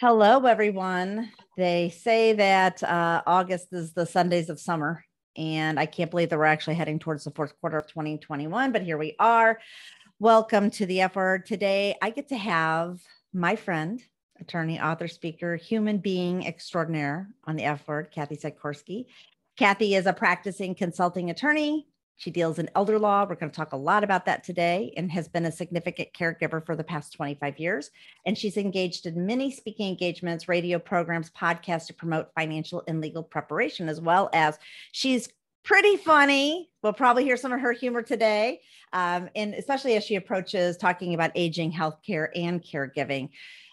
Hello, everyone. They say that August is the Sundays of summer, and I can't believe that we're actually heading towards the fourth quarter of 2021, but here we are. Welcome to the F Word. Today, I get to have my friend, attorney, author, speaker, human being extraordinaire on the F Word, Cathy Sikorski. Cathy is a practicing consulting attorney. She deals in elder law. We're going to talk a lot about that today, and has been a significant caregiver for the past 25 years. And she's engaged in many speaking engagements, radio programs, podcasts to promote financial and legal preparation, as well as she's pretty funny. We'll probably hear some of her humor today, and especially as she approaches talking about aging, healthcare, and caregiving.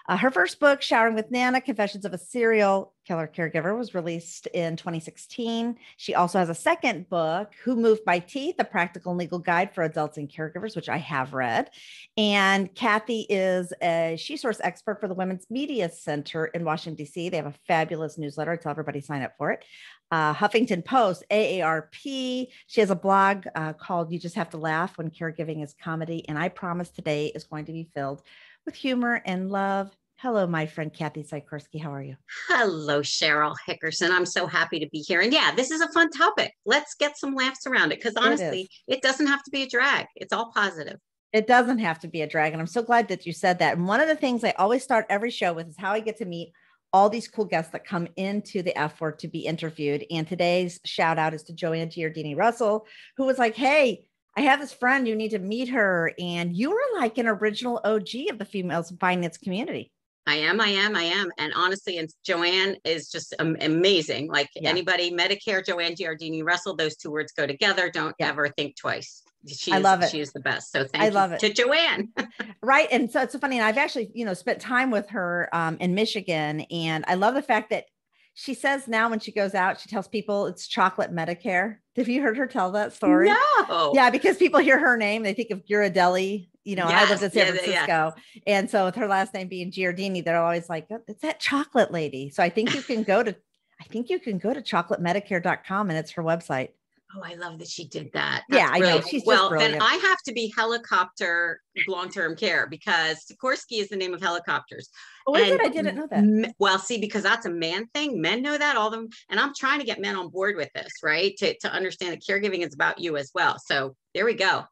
Her first book, Showering with Nana, Confessions of a Serial Killer Caregiver, was released in 2016. She also has a second book, Who Moved My Teeth, a practical and legal guide for adults and caregivers, which I have read. And Cathy is a SheSource expert for the Women's Media Center in Washington, D.C. They have a fabulous newsletter. I tell everybody sign up for it. Huffington Post, AARP. She has a blog called You Just Have to Laugh When Caregiving is Comedy. And I promise today is going to be filled with humor and love. Hello, my friend Cathy Sikorski. How are you? Hello, Sheryl Hickerson. I'm so happy to be here. And yeah, this is a fun topic. Let's get some laughs around it because honestly, it doesn't have to be a drag. It's all positive. It doesn't have to be a drag. And I'm so glad that you said that. And one of the things I always start every show with is how I get to meet all these cool guests that come into the F Word to be interviewed. And today's shout out is to Joanne Giardini Russell, who was like, hey, I have this friend, you need to meet her. And you were like an original OG of the female finance community. I am. And honestly, and Joanne is just amazing. Like anybody, Medicare, Joanne Giardini Russell, those two words go together. Don't ever think twice. I love it. She is the best. So thank you to Joanne. Right. And so it's so funny. And I've actually, spent time with her in Michigan. And I love the fact that she says now when she goes out, she tells people it's chocolate Medicare. Have you heard her tell that story? No. Yeah, because people hear her name, they think of Ghirardelli, and I lived in San Francisco. And so with her last name being Giardini, they're always like, oh, it's that chocolate lady. So I think you can go to chocolatemedicare.com, and it's her website. Oh, I love that she did that. That's I know. She's well, then I have to be helicopter long-term care because Sikorsky is the name of helicopters. Oh, is it? I didn't know that. Well, see, because that's a man thing. Men know that, all of them. And I'm trying to get men on board with this, right? To understand that caregiving is about you as well. So there we go.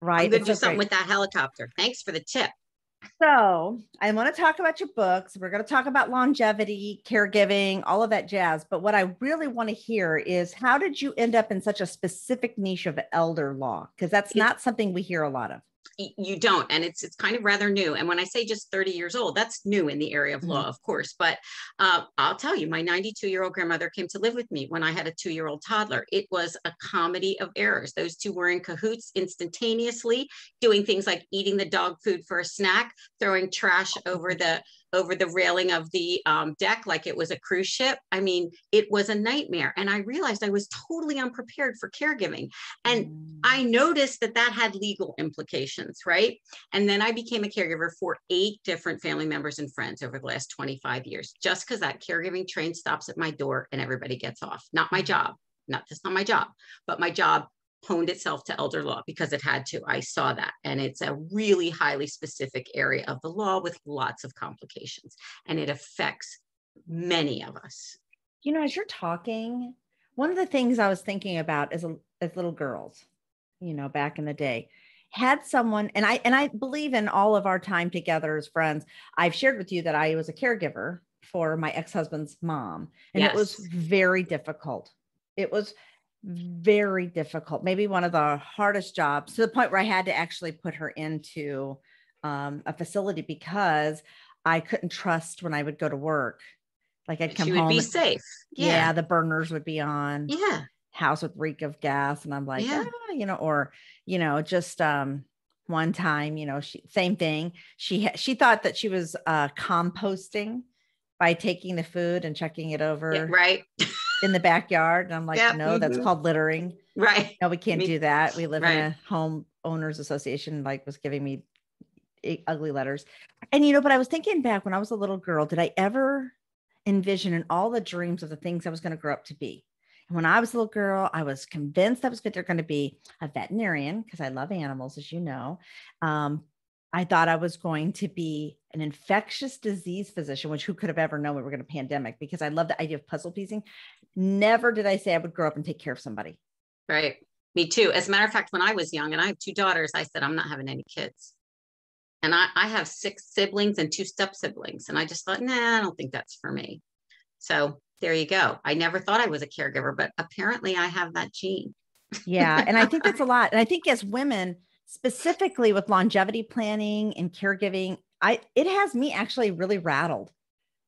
Right. I'm going to do something with that helicopter. Thanks for the tip. So I want to talk about your books. We're going to talk about longevity, caregiving, all of that jazz. But what I really want to hear is, how did you end up in such a specific niche of elder law? Because that's not something we hear a lot of. You don't. And it's kind of rather new. And when I say just 30 years old, that's new in the area of law, of course. But I'll tell you, my 92-year-old grandmother came to live with me when I had a 2-year-old toddler. It was a comedy of errors. Those two were in cahoots instantaneously, doing things like eating the dog food for a snack, throwing trash over the railing of the deck like it was a cruise ship. I mean, it was a nightmare. And I realized I was totally unprepared for caregiving. And I noticed that had legal implications, right? And then I became a caregiver for 8 different family members and friends over the last 25 years, just because that caregiving train stops at my door and everybody gets off. Not my job, that's not my job, but my job honed itself to elder law because it had to. I saw that. And it's a really highly specific area of the law with lots of complications. And it affects many of us. As you're talking, one of the things I was thinking about as little girls, back in the day, had someone, and I believe in all of our time together as friends, I've shared with you that I was a caregiver for my ex-husband's mom. And it was very difficult. It was very difficult, maybe one of the hardest jobs, to the point where I had to actually put her into a facility because I couldn't trust when I would go to work. Like I'd come home, be safe. Yeah, the burners would be on. Yeah, house would reek of gas, and I'm like, just one time, same thing. She thought that she was composting by taking the food and chucking it over. Right. In the backyard. And I'm like, no, that's called littering. Right. No, we can't do that. We live in a home owners association, was giving me ugly letters. And, but I was thinking back when I was a little girl, did I ever envision in all the dreams of the things I was going to grow up to be? And when I was a little girl, I was convinced I was going to be a veterinarian because I love animals, as you know. I thought I was going to be an infectious disease physician, which who could have ever known we were going to pandemic, because I love the idea of puzzle piecing. Never did I say I would grow up and take care of somebody. Right. Me too. As a matter of fact, when I was young and I have 2 daughters, I said, I'm not having any kids. And I have 6 siblings and 2 step siblings. And I just thought, nah, I don't think that's for me. So there you go. I never thought I was a caregiver, but apparently I have that gene. Yeah. And I think that's a lot. And I think as women, specifically with longevity planning and caregiving, it has me actually really rattled.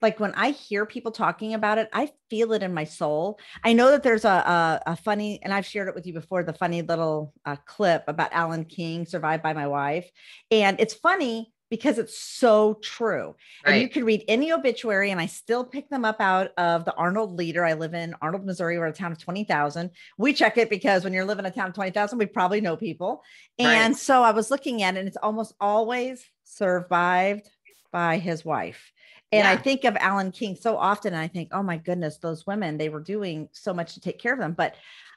Like when I hear people talking about it, I feel it in my soul. I know that there's a funny, and I've shared it with you before, the funny little clip about Alan King, Survived by My Wife. And it's funny because it's so true. And you can read any obituary, and I still pick them up out of the Arnold Leader. I live in Arnold, Missouri. We're a town of 20,000. We check it because when you're living in a town of 20,000, we probably know people. And so I was looking at it, and it's almost always survived by his wife. And I think of Alan King so often, and I think, oh my goodness, those women, they were doing so much to take care of them. But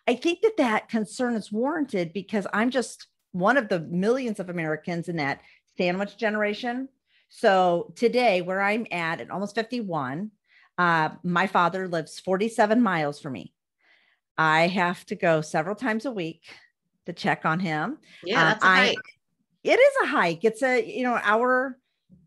I think that concern is warranted because I'm just one of the millions of Americans in that sandwich generation. So today, where I'm at almost 51, my father lives 47 miles from me. I have to go several times a week to check on him. Yeah, that's a hike. It is a hike. It's a, hour,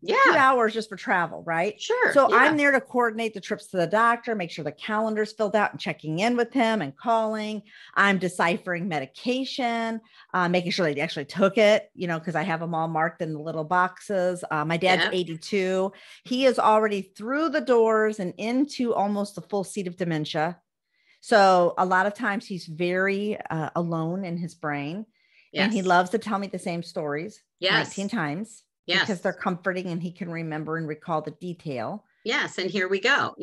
2 hours just for travel, right? Sure. So I'm there to coordinate the trips to the doctor, make sure the calendar's filled out and checking in with him and calling. I'm deciphering medication, making sure they actually took it, because I have them all marked in the little boxes. My dad's 82. He is already through the doors and into almost the full seat of dementia. So a lot of times he's very alone in his brain. And he loves to tell me the same stories 19 times. Yes. Because they're comforting and he can remember and recall the detail. Yes. And here we go.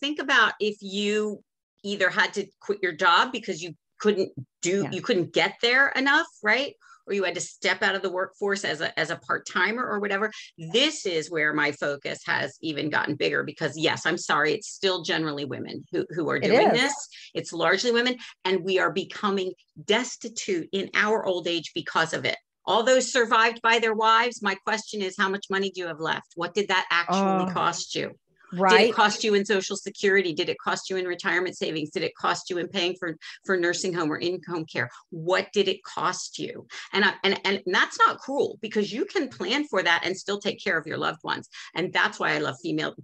Think about if you either had to quit your job because you couldn't get there enough, right? Or you had to step out of the workforce as a part-timer or whatever. This is where my focus has even gotten bigger because yes, I'm sorry, it's still generally women who are doing this. It's largely women, and we are becoming destitute in our old age because of it. All those survived by their wives. My question is, how much money do you have left? What did that actually cost you? Right. Did it cost you in Social Security? Did it cost you in retirement savings? Did it cost you in paying for nursing home or in-home care? What did it cost you? And that's not cruel because you can plan for that and still take care of your loved ones. And that's why I love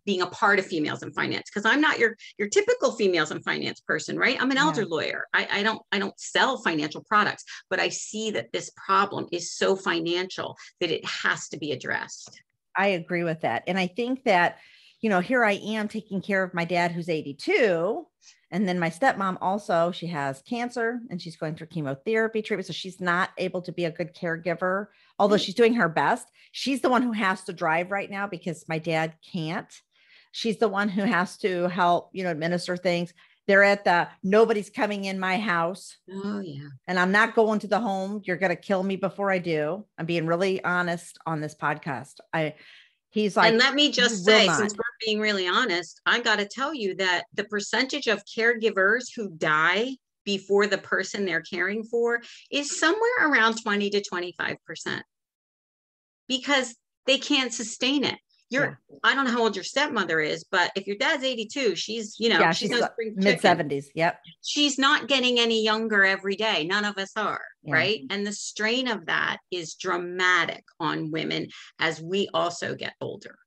being a part of Females in Finance, because I'm not your typical Females in Finance person, right? I'm an elder lawyer. I don't sell financial products, but I see that this problem is so financial that it has to be addressed. I agree with that. And I think that here I am taking care of my dad who's 82. And then my stepmom also, she has cancer and she's going through chemotherapy treatment. So she's not able to be a good caregiver, although she's doing her best. She's the one who has to drive right now because my dad can't. She's the one who has to help, administer things. They're at nobody's coming in my house. Oh yeah. And I'm not going to the home. You're going to kill me before I do. I'm being really honest on this podcast. He's like, and let me just say, since we're being really honest, I got to tell you that the percentage of caregivers who die before the person they're caring for is somewhere around 20 to 25% because they can't sustain it. I don't know how old your stepmother is, but if your dad's 82, she's she's mid-70s. Yep. She's not getting any younger every day. None of us are, right? And the strain of that is dramatic on women as we also get older.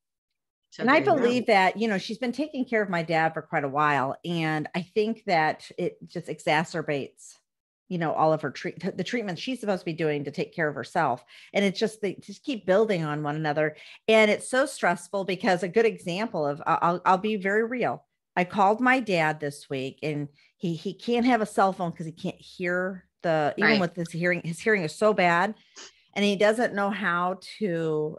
So and I believe that, she's been taking care of my dad for quite a while. And I think that it just exacerbates all of her the treatments she's supposed to be doing to take care of herself. And it's just, they just keep building on one another. And it's so stressful because a good example of, I'll be very real. I called my dad this week and he can't have a cell phone because he can't hear even with his hearing is so bad. And he doesn't know how to,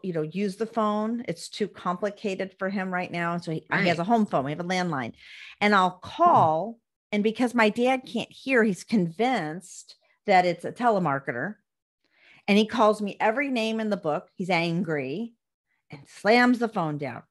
use the phone. It's too complicated for him right now. And so he has a home phone. We have a landline and I'll call. And because my dad can't hear, he's convinced that it's a telemarketer. And he calls me every name in the book. He's angry and slams the phone down.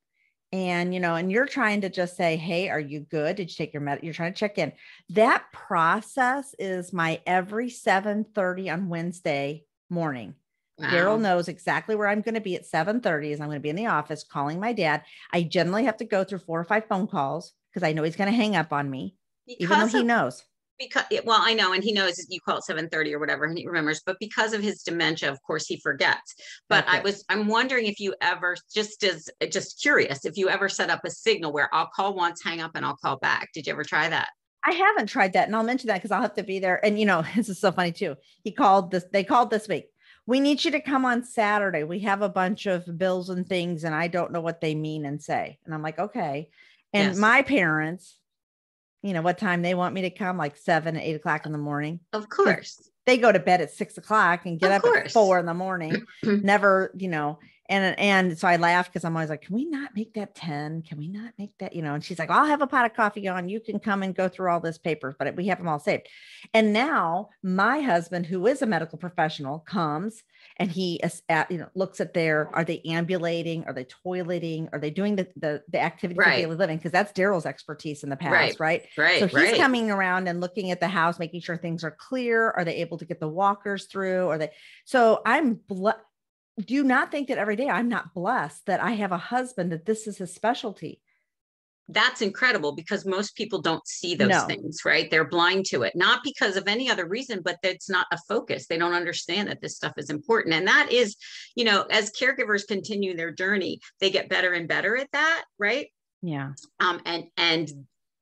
And, and you're trying to just say, hey, are you good? Did you take your medicine? You're trying to check in. That process is my every 7:30 on Wednesday morning. Daryl Wow. knows exactly where I'm going to be at 7:30 as I'm going to be in the office calling my dad. I generally have to go through 4 or 5 phone calls because I know he's going to hang up on me, even though Because he of knows. because well, I know, and he knows you call it 7:30 or whatever, and he remembers, but because of his dementia, of course, he forgets. But That's it. I'm wondering if you ever, just curious, if you ever set up a signal where I'll call once, hang up, and I'll call back. Did you ever try that? I haven't tried that. And I'll mention that because I'll have to be there. And, this is so funny too. They called this week. We need you to come on Saturday. We have a bunch of bills and things, and I don't know what they mean and say. And I'm like, okay. And Yes, my parents, what time they want me to come, like 7, 8 o'clock in the morning. of 'Cause course, they go to bed at 6 o'clock and get of up at course. 4 in the morning. Never, and so I laugh because I'm always like, can we not make that 10? Can we not make that, And she's like, I'll have a pot of coffee on. You can come and go through all this papers, but we have them all saved. And now my husband, who is a medical professional, comes and he looks at are they ambulating? Are they toileting? Are they doing the activities of daily living? Because that's Daryl's expertise in the past, right? So he's coming around and looking at the house, making sure things are clear. Are they able to get the walkers through? So do you not think that every day I'm not blessed that I have a husband, that this is his specialty? That's incredible because most people don't see those things, right? They're blind to it, not because of any other reason, but that's not a focus. They don't understand that this stuff is important. And that is, as caregivers continue their journey, they get better and better at that, right? Yeah. And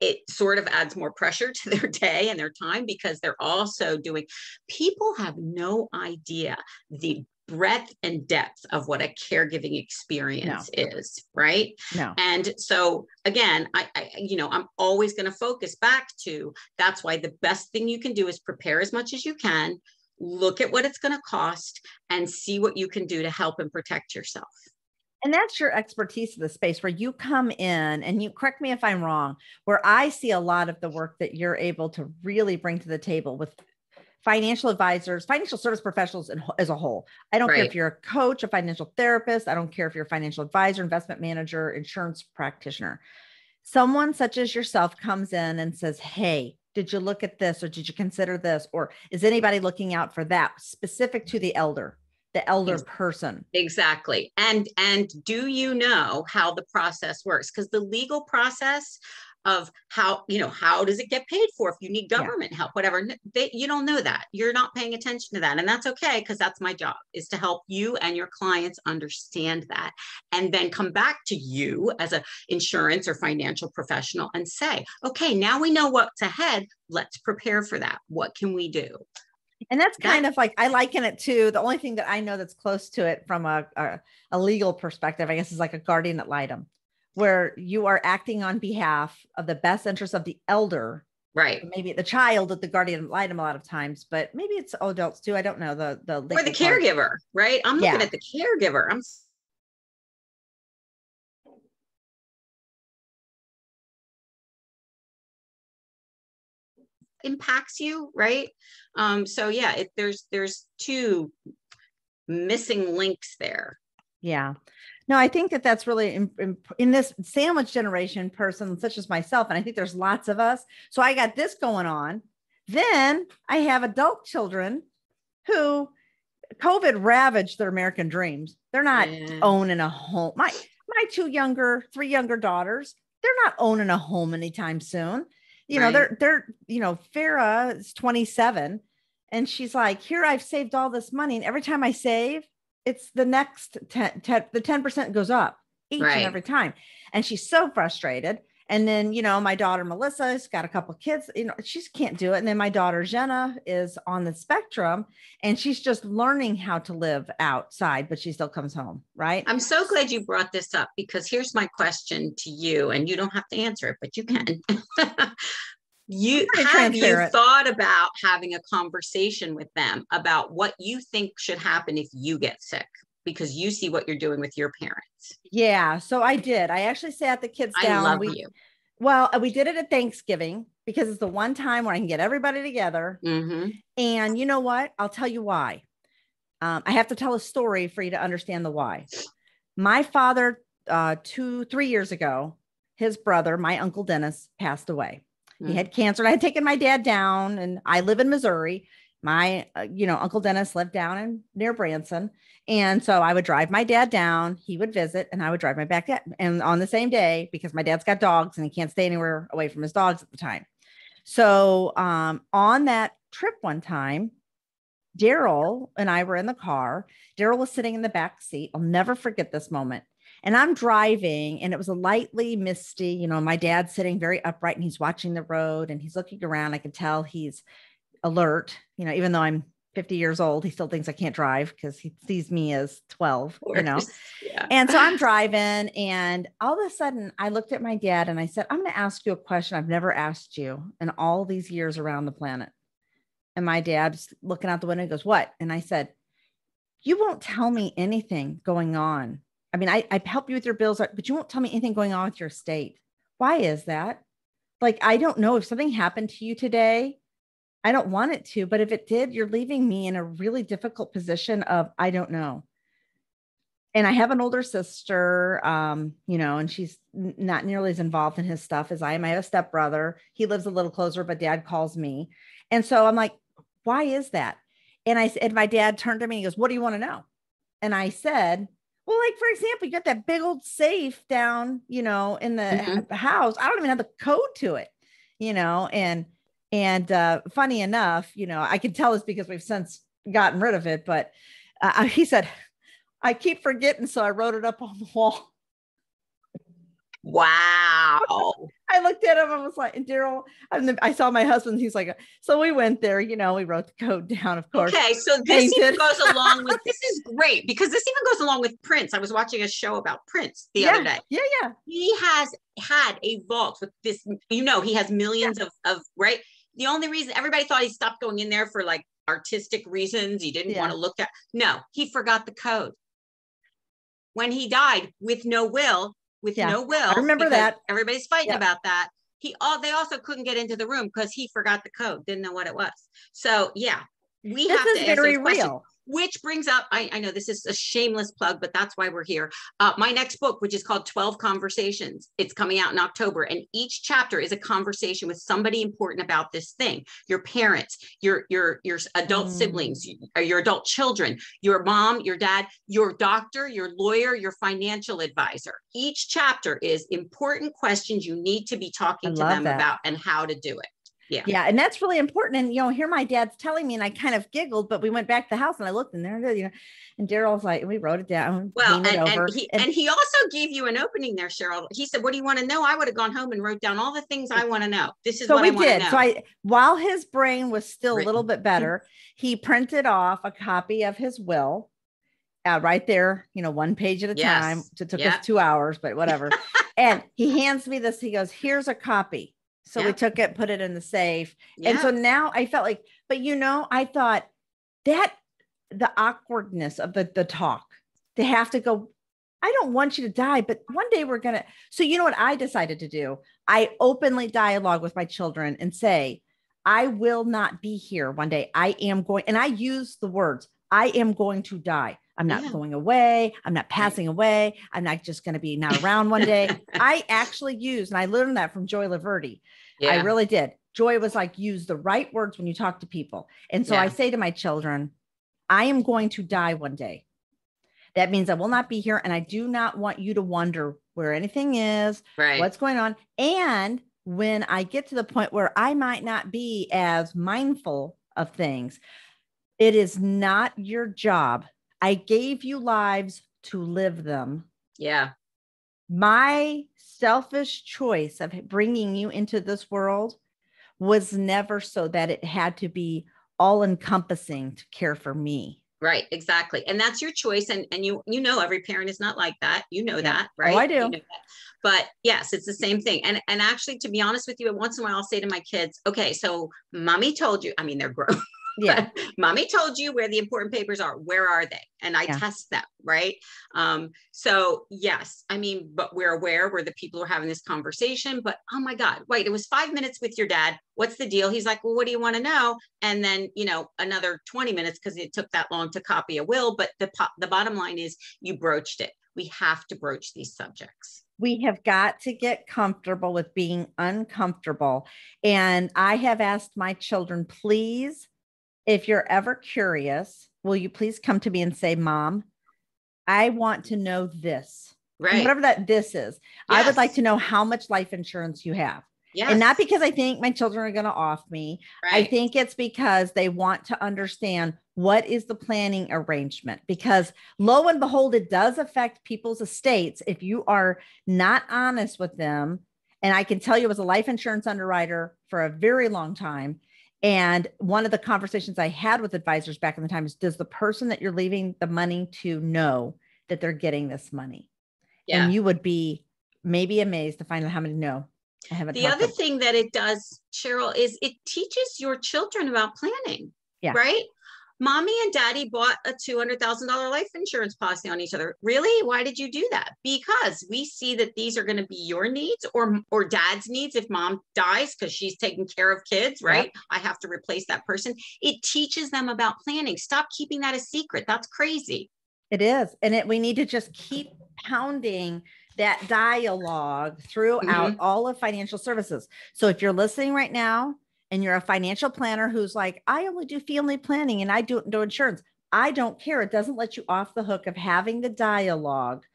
it sort of adds more pressure to their day and their time because they're also people have no idea the breadth and depth of what a caregiving experience is, right? No. And so again, I'm always going to focus back to, that's why the best thing you can do is prepare as much as you can, look at what it's going to cost, and see what you can do to help and protect yourself. And that's your expertise in the space where you come in, and you correct me if I'm wrong, where I see a lot of the work that you're able to really bring to the table with financial advisors, financial service professionals as a whole. I don't care if you're a coach, a financial therapist. I don't care if you're a financial advisor, investment manager, insurance practitioner. Someone such as yourself comes in and says, hey, did you look at this? Or did you consider this? Or is anybody looking out for that, specific to the elder person? Exactly. And do you know how the process works? Because the legal process of how does it get paid for if you need government help, whatever, you don't know that. You're not paying attention to that. And that's okay, because that's my job, is to help you and your clients understand that, and then come back to you as an insurance or financial professional and say, okay, now we know what's ahead. Let's prepare for that. What can we do? And that's kind of like, I liken it to, the only thing that I know that's close to it from a legal perspective, I guess, is like a guardian ad litem, where you are acting on behalf of the best interest of the elder, right? Maybe the child at the guardian ad litem a lot of times, but maybe it's adults too. I don't know the legal or the caregiver, right? I'm looking at the caregiver. Impacts you, right? So yeah, there's two missing links there. Yeah. No, I think that that's really in this sandwich generation person, such as myself. And I think there's lots of us. So I got this going on. Then I have adult children who COVID ravaged their American dreams. They're not owning a home. My 3 younger daughters, they're not owning a home anytime soon. They're Farah is 27 and she's like, here, I've saved all this money. And every time I save, it's the next 10, the 10% goes up each and every time. And she's so frustrated. And then, my daughter, Melissa's got a couple of kids, she can't do it. And then my daughter, Jenna, is on the spectrum and she's just learning how to live outside, but she still comes home. Right. I'm so glad you brought this up, because here's my question to you, and you don't have to answer it, but you can. Have you thought about having a conversation with them about what you think should happen if you get sick? Because you see what you're doing with your parents. Yeah. So I did. I actually sat the kids down. I love you. Well, we did it at Thanksgiving because it's the one time where I can get everybody together. Mm-hmm. And you know what? I'll tell you why. I have to tell a story for you to understand the why. My father, 3 years ago, his brother, my uncle Dennis, passed away. He had cancer. And I had taken my dad down, and I live in Missouri. my, Uncle Dennis lived down near Branson. And so I would drive my dad down, he would visit, and I would drive my back dad. And on the same day, because my dad's got dogs and he can't stay anywhere away from his dogs at the time. So on that trip one time, Daryl and I were in the car. Daryl was sitting in the back seat. I'll never forget this moment. And I'm driving, and it was a lightly misty, my dad's sitting very upright and he's watching the road and he's looking around. I can tell he's alert, even though I'm 50 years old, he still thinks I can't drive because he sees me as 12, Yeah. And so I'm driving, and all of a sudden I looked at my dad and I said, I'm going to ask you a question I've never asked you in all these years around the planet. And my dad's looking out the window and goes, what? And I said, you won't tell me anything going on. I mean, I help you with your bills, but you won't tell me anything going on with your estate. Why is that? Like, I don't know if something happened to you today. I don't want it to, but if it did, you're leaving me in a really difficult position of, I don't know. And I have an older sister, and she's not nearly as involved in his stuff as I am. I have a stepbrother. He lives a little closer, but dad calls me. And so I'm like, why is that? And my dad turned to me and goes, what do you want to know? And I said, well, like, for example, you got that big old safe down, in the house. I don't even have the code to it, and funny enough, I can tell this because we've since gotten rid of it, but he said, I keep forgetting. So I wrote it up on the wall. Wow. I looked at him and was like, and Daryl, I saw my husband. He's like, so we went there, we wrote the code down, of course. Okay. So this even goes along with, this is great because this even goes along with Prince. I was watching a show about Prince the other day. Yeah. He has had a vault with this, he has millions of, right. The only reason everybody thought he stopped going in there for like artistic reasons. He didn't want to look at, no, he forgot the code. When he died with no will, I remember that. Everybody's fighting about that. They also couldn't get into the room because he forgot the code, didn't know what it was. So yeah, we have to ask those questions. Which brings up, I know this is a shameless plug, but that's why we're here. My next book, which is called 12 Conversations, it's coming out in October. And each chapter is a conversation with somebody important about this thing. Your parents, your adult siblings, your adult children, your mom, your dad, your doctor, your lawyer, your financial advisor. Each chapter is important questions you need to be talking to them about and how to do it. Yeah. And that's really important. And, here my dad's telling me, and I kind of giggled, but we went back to the house and I looked and there it is, and Daryl's like, we wrote it down. Well, and he also gave you an opening there, Sheryl. He said, what do you want to know? I would have gone home and wrote down all the things I want to know. This is what I want to know. So while his brain was still a little bit better, he printed off a copy of his will right there, one page at a time. It took us 2 hours, but whatever. And he hands me this. He goes, here's a copy. So we took it, put it in the safe. And so now I felt like, but I thought that the awkwardness of the talk to have to go, I don't want you to die, but one day we're going to. So you know what I decided to do? I openly dialogue with my children and say, I will not be here one day. I am going. And I use the words, I am going to die. I'm not going away. I'm not passing away. I'm not just going to be not around one day. I actually used, and I learned that from Joy Laverde. Yeah. I really did. Joy was like, use the right words when you talk to people. And so I say to my children, I am going to die one day. That means I will not be here. And I do not want you to wonder where anything is, what's going on. And when I get to the point where I might not be as mindful of things, it is not your job. I gave you lives to live them. Yeah. My selfish choice of bringing you into this world was never so that it had to be all encompassing to care for me. Right. Exactly. And that's your choice. And every parent is not like that. That, right? Oh, I do. But yes, it's the same thing. And actually, to be honest with you, once in a while, I'll say to my kids, okay, so mommy told you, they're grown. Yeah. Mommy told you where the important papers are. Where are they? And I test them. Right. So yes, but we're aware we're the people who are having this conversation, but oh my God, wait, it was 5 minutes with your dad. What's the deal? He's like, well, what do you want to know? And then, another 20 minutes because it took that long to copy a will. But the bottom line is you broached it. We have to broach these subjects. We have got to get comfortable with being uncomfortable. And I have asked my children, please, if you're ever curious, will you please come to me and say, Mom, I want to know this. Right. And whatever that this is. I would like to know how much life insurance you have. Yes. And not because I think my children are going to off me. Right. I think it's because they want to understand what is the planning arrangement, because lo and behold, it does affect people's estates if you are not honest with them. And I can tell you, as a life insurance underwriter for a very long time, and one of the conversations I had with advisors back in the time is, does the person that you're leaving the money to know that they're getting this money? Yeah. And you would be maybe amazed to find out how many know. I haven't. The other thing that it does, Sheryl, is it teaches your children about planning. Yeah. Right? Mommy and daddy bought a $200,000 life insurance policy on each other. Really? Why did you do that? Because we see that these are going to be your needs or dad's needs if mom dies because she's taking care of kids, right? Yep. I have to replace that person. It teaches them about planning. Stop keeping that a secret. That's crazy. It is. And we need to just keep pounding that dialogue throughout all of financial services. So if you're listening right now, and you're a financial planner who's like, I only do family planning and I do insurance, I don't care. It doesn't let you off the hook of having the dialogue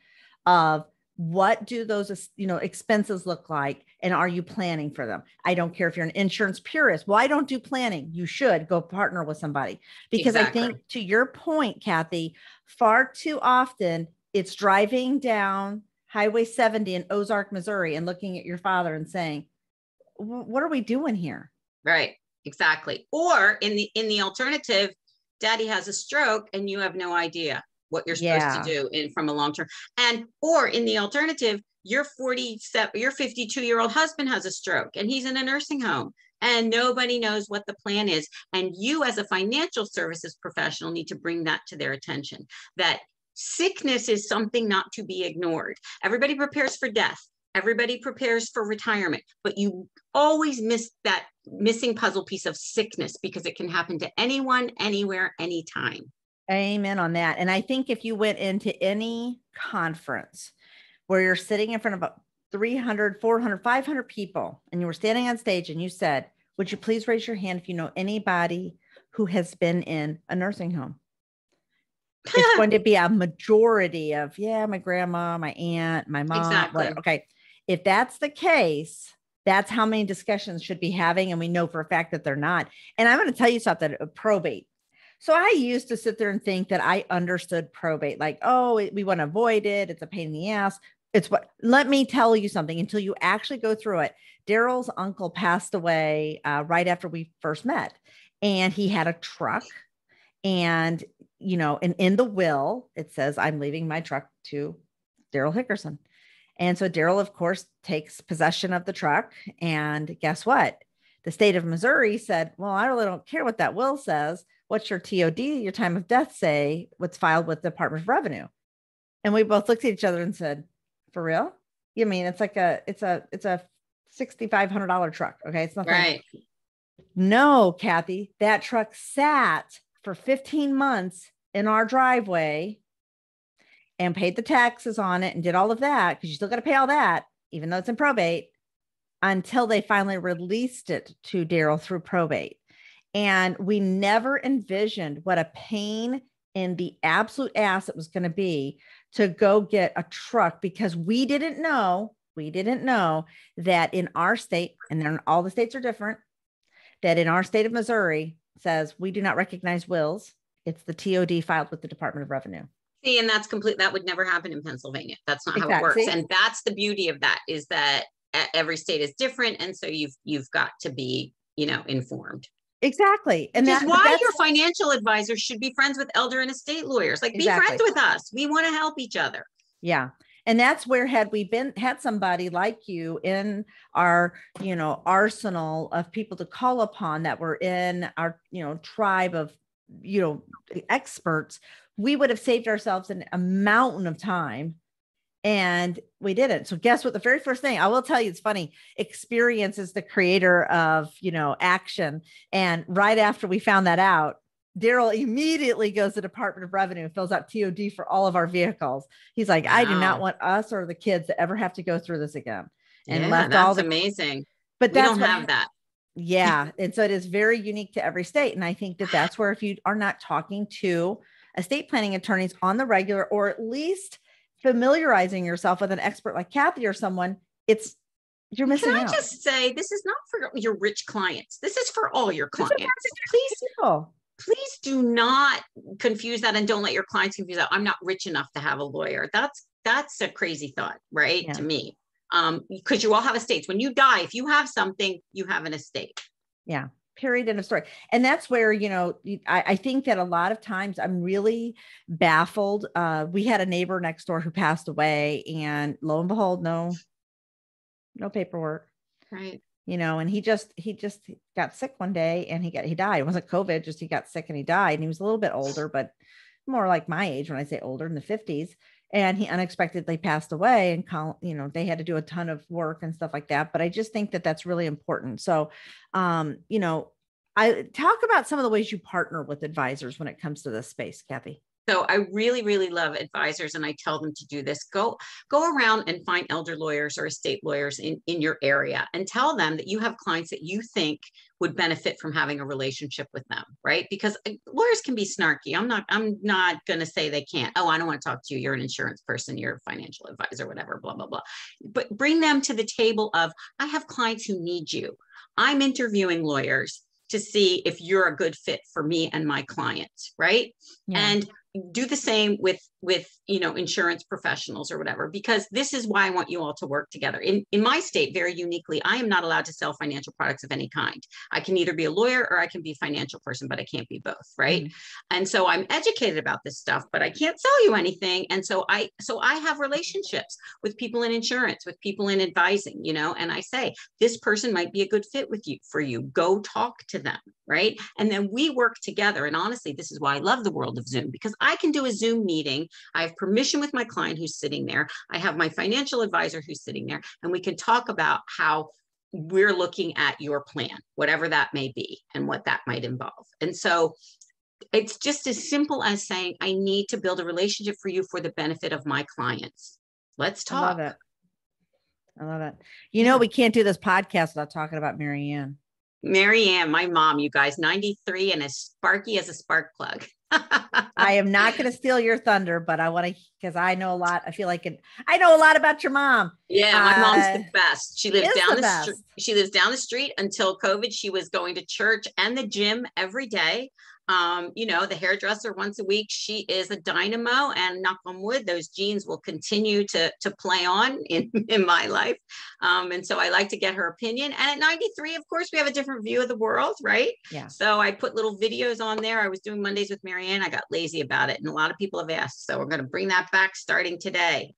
of what do those, expenses look like, and are you planning for them? I don't care if you're an insurance purist. Well, I don't do planning. You should go partner with somebody, because I think, to your point, Cathy, far too often it's driving down Highway 70 in Ozark, Missouri, and looking at your father and saying, what are we doing here? Right. Exactly. Or in the alternative, daddy has a stroke and you have no idea what you're supposed to do from a long term. Or in the alternative, your 52-year-old husband has a stroke and he's in a nursing home and nobody knows what the plan is. And you, as a financial services professional, need to bring that to their attention, that sickness is something not to be ignored. Everybody prepares for death. Everybody prepares for retirement, but you always miss that missing puzzle piece of sickness, because it can happen to anyone, anywhere, anytime. Amen on that. And I think if you went into any conference where you're sitting in front of 300, 400, 500 people, and you were standing on stage and you said, would you please raise your hand if you know anybody who has been in a nursing home? It's going to be a majority of, my grandma, my aunt, my mom. Exactly. Okay. If that's the case, that's how many discussions should be having. And we know for a fact that they're not. And I'm going to tell you something, probate. So I used to sit there and think that I understood probate, like, we want to avoid it. It's a pain in the ass. Let me tell you something, until you actually go through it. Daryl's uncle passed away right after we first met, and he had a truck, and in the will, it says, I'm leaving my truck to Sheryl Hickerson. And so Daryl, of course, takes possession of the truck. And guess what? The state of Missouri said, well, I really don't care what that will says. What's your TOD, your time of death, say? What's filed with the Department of Revenue? And we both looked at each other and said, for real? You mean it's a $6,500 truck. Okay. It's nothing. Right. No, Cathy, that truck sat for 15 months in our driveway and paid the taxes on it and did all of that, because you still got to pay all that, even though it's in probate, until they finally released it to Daryl through probate. And we never envisioned what a pain in the absolute ass it was going to be to go get a truck, because we didn't know that in our state, and then all the states are different, that in our state of Missouri says we do not recognize wills. It's the TOD filed with the Department of Revenue. See, and that's complete. That would never happen in Pennsylvania. That's not how it works. And that's the beauty of that, is that every state is different. And so you've got to be, informed. Exactly. And that's why your financial advisor should be friends with elder and estate lawyers. Like, be friends with us. We want to help each other. Yeah. And that's where, had we had somebody like you in our, arsenal of people to call upon that were in our, tribe of, experts, we would have saved ourselves a mountain of time, and we didn't. So guess what? The very first thing I will tell you, it's funny, experience is the creator of, action. And right after we found that out, Daryl immediately goes to the Department of Revenue and fills out TOD for all of our vehicles. He's like, wow. I do not want us or the kids to ever have to go through this again. And left all amazing. But we don't have that. Yeah. And so it is very unique to every state. And I think that that's where, if you are not talking to estate planning attorneys on the regular, or at least familiarizing yourself with an expert like Cathy or someone, you're missing Can I out. just say, this is not for your rich clients. This is for all your This is clients. people. Please do not confuse that, and don't let your clients confuse that. I'm not rich enough to have a lawyer. That's a crazy thought, right? Yeah. To me, because you all have estates. When you die, if you have something, you have an estate. Yeah. Period. End of story. And that's where, I think that a lot of times I'm really baffled. We had a neighbor next door who passed away, and lo and behold, no paperwork. Right. And he just got sick one day, and he died. It wasn't COVID, just he got sick and he died. And he was a little bit older, but more like my age. When I say older, in the 50s, and he unexpectedly passed away, and they had to do a ton of work and stuff like that. But I just think that that's really important. So, I talk about some of the ways you partner with advisors when it comes to this space, Cathy. So I really, really love advisors, and I tell them to do this. Go around and find elder lawyers or estate lawyers in your area, and tell them that you have clients that you think would benefit from having a relationship with them, right? Because lawyers can be snarky. I'm not going to say they can't. Oh, I don't want to talk to you. You're an insurance person. You're a financial advisor, whatever, blah, blah, blah. But bring them to the table of, I have clients who need you. I'm interviewing lawyers to see if you're a good fit for me and my clients, right? Yeah. And do the same with insurance professionals or whatever, because this is why I want you all to work together. In my state, very uniquely, I am not allowed to sell financial products of any kind. I can either be a lawyer or I can be a financial person, but I can't be both, right? Mm-hmm. And so I'm educated about this stuff, but I can't sell you anything. And so I have relationships with people in insurance, with people in advising, and I say, this person might be a good fit for you. Go talk to them, right? And then we work together. And honestly, this is why I love the world of Zoom, because I can do a Zoom meeting. I have permission with my client who's sitting there. I have my financial advisor who's sitting there, and we can talk about how we're looking at your plan, whatever that may be, and what that might involve. And so it's just as simple as saying, I need to build a relationship for you for the benefit of my clients. Let's talk. I love it. We can't do this podcast without talking about Mary Ann. Mary Ann, my mom, you guys, 93 and as sparky as a spark plug. I am not going to steal your thunder, but I want to, because I know a lot. I feel like I know a lot about your mom. Yeah, my mom's the best. She lives down the street. She lives down the street. Until COVID, she was going to church and the gym every day. The hairdresser once a week. She is a dynamo, and knock on wood, those genes will continue to play on in my life. And so I like to get her opinion. And at 93, of course, we have a different view of the world, right? Yeah. So I put little videos on there. I was doing Mondays with Mary Ann. I got lazy about it, and a lot of people have asked. So we're going to bring that back starting today,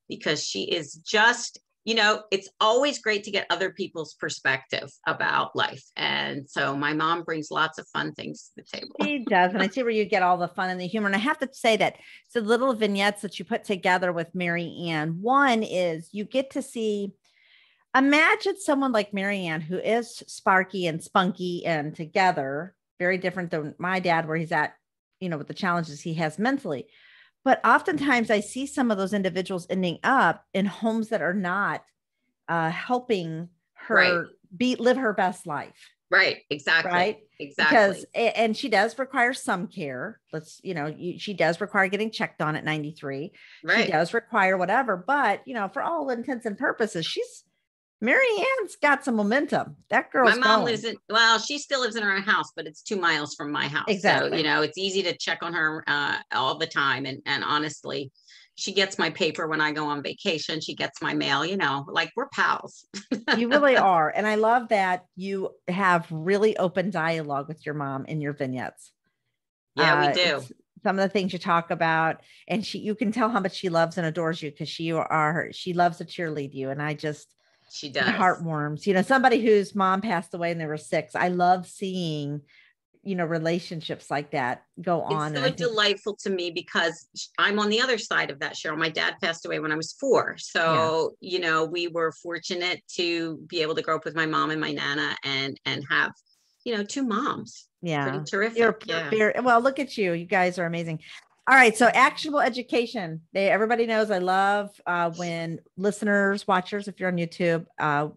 because she is just, it's always great to get other people's perspective about life. And so my mom brings lots of fun things to the table. She does. And I see where you get all the fun and the humor. And I have to say that the little vignettes that you put together with Mary Ann, one is you get to see, imagine someone like Mary Ann, who is sparky and spunky and together, very different than my dad, where he's at, with the challenges he has mentally. But oftentimes I see some of those individuals ending up in homes that are not helping her live her best life. Right. Exactly. Right. Exactly. And she does require some care. She does require getting checked on at 93. Right. She does require whatever, but for all intents and purposes, Mary Ann's got some momentum. That girl's my mom lives she still lives in her own house, but it's 2 miles from my house. Exactly. So, it's easy to check on her all the time. And honestly, she gets my paper when I go on vacation. She gets my mail, like we're pals. You really are. And I love that you have really open dialogue with your mom in your vignettes. Yeah, we do. Some of the things you talk about, and you can tell how much she loves and adores you, because she loves to cheerlead you. And she does. My heart warms, somebody whose mom passed away and they were 6. I love seeing, relationships like that go on. It's so delightful to me, because I'm on the other side of that, Sheryl. My dad passed away when I was 4. So, we were fortunate to be able to grow up with my mom and my Nana and have, 2 moms. Yeah. Pretty terrific. Well, look at you. You guys are amazing. All right. So actionable education. Everybody knows I love when listeners, watchers, if you're on YouTube,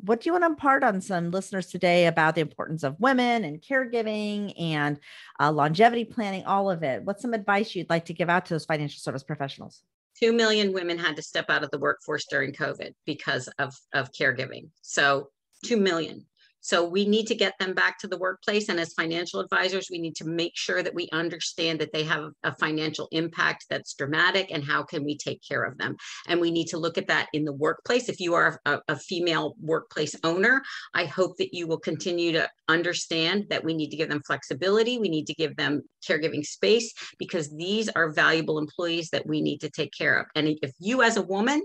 what do you want to impart on some listeners today about the importance of women and caregiving and longevity planning, all of it? What's some advice you'd like to give out to those financial service professionals? 2 million women had to step out of the workforce during COVID because of caregiving. So 2 million. So we need to get them back to the workplace. And as financial advisors, we need to make sure that we understand that they have a financial impact that's dramatic and how can we take care of them. And we need to look at that in the workplace. If you are a female workplace owner, I hope that you will continue to understand that we need to give them flexibility. We need to give them caregiving space because these are valuable employees that we need to take care of. And if you as a woman,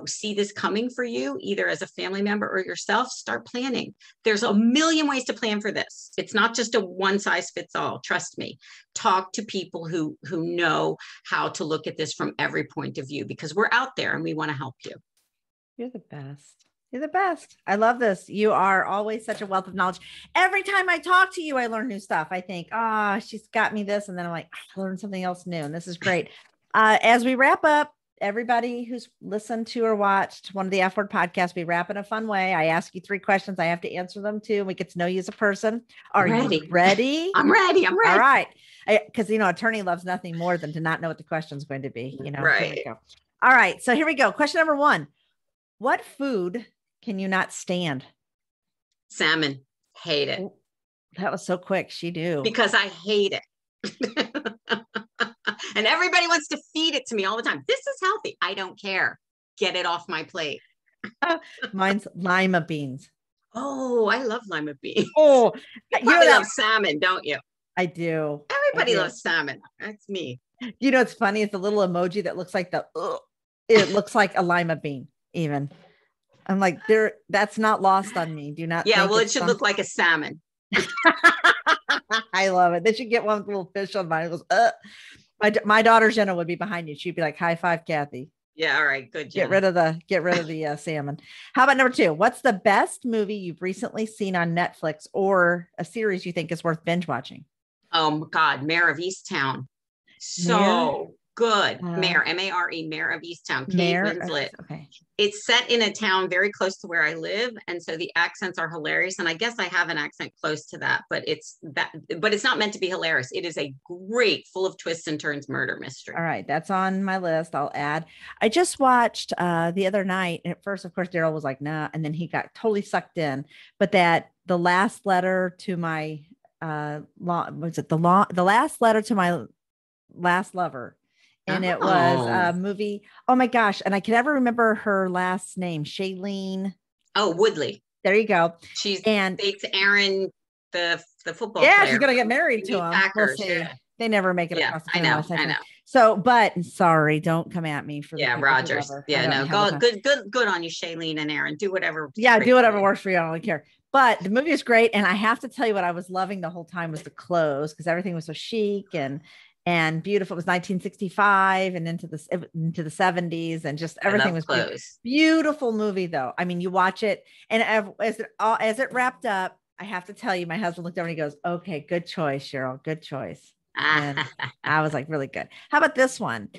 see this coming for you, either as a family member or yourself, start planning. There's a million ways to plan for this. It's not just a one size fits all. Trust me. Talk to people who know how to look at this from every point of view, because we're out there and we want to help you. You're the best. You're the best. I love this. You are always such a wealth of knowledge. Every time I talk to you, I learn new stuff. I think, she's got me this. And then I'm like, I learned something else new. And this is great. As we wrap up, everybody who's listened to or watched one of the F Word podcasts, we wrap in a fun way. I ask you 3 questions. I have to answer them too. We get to know you as a person. Are you ready? I'm ready. I'm ready. All right. Because, attorney loves nothing more than to not know what the question is going to be. Right. Here we go. All right. So here we go. Question number 1. What food can you not stand? Salmon. Hate it. That was so quick. She knew. Because I hate it. And everybody wants to feed it to me all the time. This is healthy. I don't care. Get it off my plate. Mine's lima beans. Oh, I love lima beans. Oh, you probably love salmon, don't you? I do. Everybody loves salmon. That's me. It's funny. It's a little emoji that looks like it looks like a lima bean even. I'm like, that's not lost on me. Do not. Yeah, well, it should look like a salmon. I love it. They should get one with a little fish on mine. It goes, My daughter Jenna would be behind you. She'd be like, high five, Cathy. Yeah. All right. Good. Jenna. Get rid of the salmon. How about number 2? What's the best movie you've recently seen on Netflix or a series you think is worth binge watching? Oh my God. Mayor of Easttown. So good. Mayor, M-A-R-E, Mayor of Easttown. Kate Winslet. Okay. It's set in a town very close to where I live. And so the accents are hilarious. And I guess I have an accent close to that, but it's not meant to be hilarious. It is a great, full of twists and turns murder mystery. All right. That's on my list. I'll add. I just watched the other night. At first, of course, Daryl was like, nah. And then he got totally sucked in. But the last letter to my, the last letter to my last lover. And it was a movie. Oh my gosh. And I can never remember her last name. Shailene. Oh, Woodley. There you go. Dates Aaron, the football player. Yeah, she's going to get married to him. Packers, we'll see. Yeah. They never make it across the finish line. I know. So, but sorry, don't come at me for Rogers. Yeah, no, good on you, Shailene and Aaron. Do whatever. Yeah, do whatever works for you. I don't really care. But the movie is great. And I have to tell you what I was loving the whole time was the clothes, because everything was so chic and beautiful. It was 1965 and into the 70s, and just everything was beautiful movie though. I mean, you watch it, and as it wrapped up, I have to tell you, my husband looked over and he goes, okay, good choice, Sheryl, good choice. And I was like, really good. How about this one?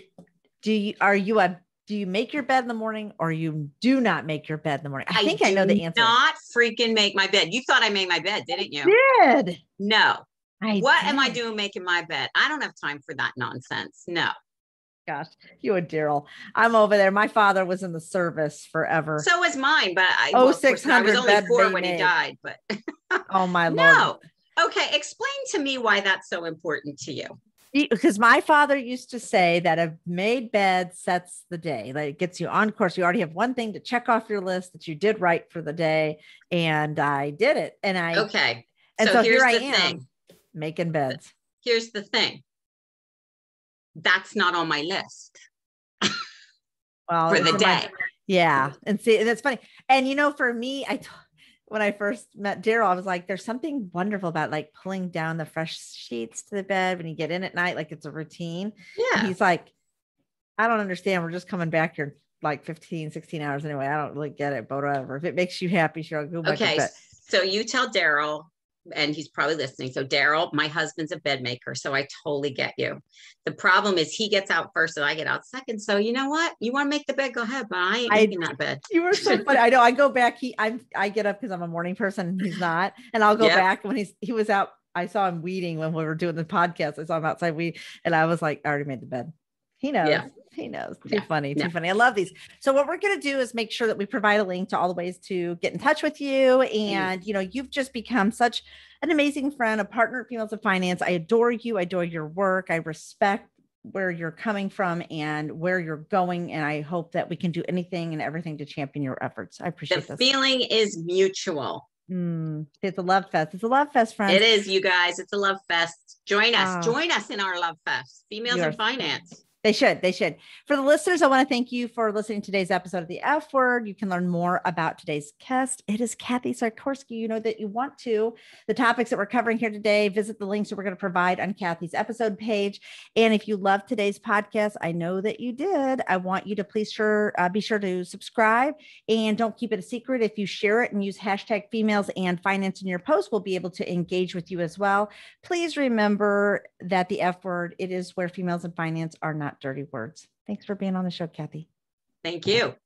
Do you make your bed in the morning, or you do not make your bed in the morning? I think I know the answer. Not freaking make my bed. You thought I made my bed, didn't you? Did. No. What am I doing making my bed? I don't have time for that nonsense. No. Gosh, you and Daryl. I'm over there. My father was in the service forever. So was mine, but I was only 4 when he died. But oh my Lord. No. Okay, explain to me why that's so important to you. Because my father used to say that a made bed sets the day. Like, it gets you on course. You already have one thing to check off your list that you did right for the day, and I did it. And so here I am. Making beds. Here's the thing. That's not on my list. Well, for the day. Yeah. And see, and it's funny. And for me, when I first met Daryl, I was like, there's something wonderful about like pulling down the fresh sheets to the bed when you get in at night, like it's a routine. Yeah. And he's like, I don't understand. We're just coming back here like 15, 16 hours anyway. I don't really get it, but whatever. If it makes you happy, Sheryl, go back to bed. So you tell Daryl and he's probably listening. So Daryl, my husband's a bed maker, so I totally get you. The problem is he gets out first and I get out second. So you know what? You want to make the bed, go ahead, but I ain't making that bed. You were so funny. I know. I go back. I get up because I'm a morning person and he's not. And I'll go back when he was out. I saw him weeding when we were doing the podcast. I saw him outside weed and I was like, I already made the bed. He knows. Yeah. He knows. Too funny. Too funny. I love these. So what we're going to do is make sure that we provide a link to all the ways to get in touch with you. And, you know, you've just become such an amazing friend, a partner at Females of Finance. I adore you. I adore your work. I respect where you're coming from and where you're going. And I hope that we can do anything and everything to champion your efforts. I appreciate this. The feeling is mutual. It's a love fest. It's a love fest, friends. It is, you guys. It's a love fest. Join us. Join us in our love fest. Females in Finance. They should. For the listeners, I want to thank you for listening to today's episode of The F Word. You can learn more about today's guest. It is Cathy Sikorski. You know that you want to. The topics that we're covering here today, visit the links that we're going to provide on Cathy's episode page. And if you love today's podcast, I know that you did. I want you to please be sure to subscribe and don't keep it a secret. If you share it and use hashtag females and finance in your post, we'll be able to engage with you as well. Please remember that the F Word, it is where females in finance are not dirty words. Thanks for being on the show, Cathy. Thank you.